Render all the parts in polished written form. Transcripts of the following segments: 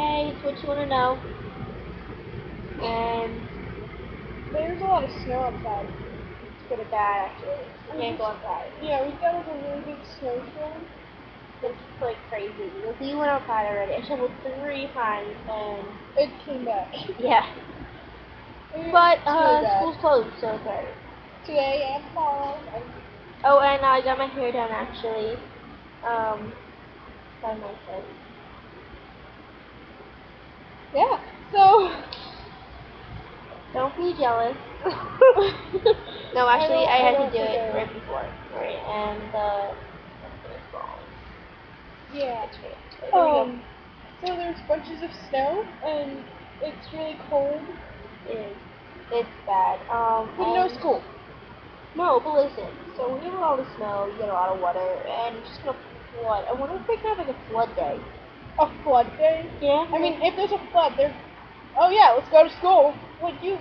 hey, it's what you want to know. And There's a lot of snow outside. it's pretty bad, actually. You can't go outside. Yeah, we got like a really big snowstorm. It's like crazy. Because we went outside already. I shoveled 3 times, and It came back. yeah. It's But really bad. school's closed, so it's alright. Today and tomorrow. Oh, and I got my hair done actually. By myself. Yeah. So. Don't be jealous. No, actually, I had to do it today. right before, right? And it's wrong. Yeah. It's right. There we go. So there's bunches of snow and it's really cold. It is. It's bad. But no and school. No, but listen. So when you have all the snow, you get a lot of water, and it's just gonna flood. I wonder if they can have like a flood day. A flood day? Yeah. I mean, if there's a flood, there's. Oh yeah, let's go to school. Like you.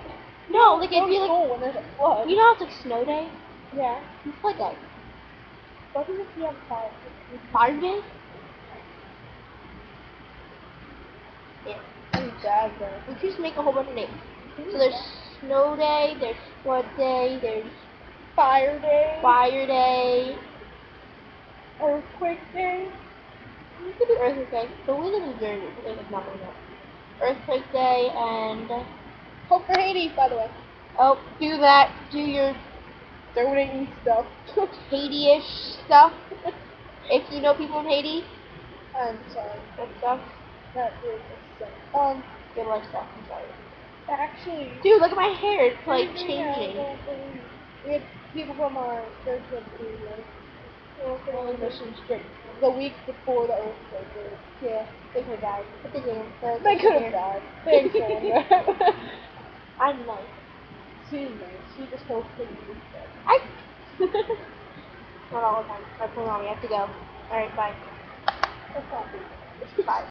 No, like go it'd to be like, school when there's a flood. you know, it's like snow day Yeah. and flood day. What if you have fire? Fire day. Yeah. I'm bad though. We could just make a whole bunch of names. So there's snow day, there's flood day, there's Fire day. fire day. Earthquake day. We could do earthquake day, but we live in Jersey, so there's like nothing there. Earthquake day and Hope for Haiti, by the way. oh, do that. Do your Donating stuff. Haiti-ish stuff. If you know people in Haiti, I'm sorry. that sucks. That really sucks. Good life stuff. I'm sorry. Actually. Dude, look at my hair. It's like Yeah, changing. we had people from our church went to Mission straight the week before the earthquake. Yeah, they could have died. But they didn't. So They could have died. Thanks, Sandra. I'm nice. She's nice. She just hopes that you was dead. Not all the time. My pronoun, we have to go. Alright, bye. That's not good. Bye.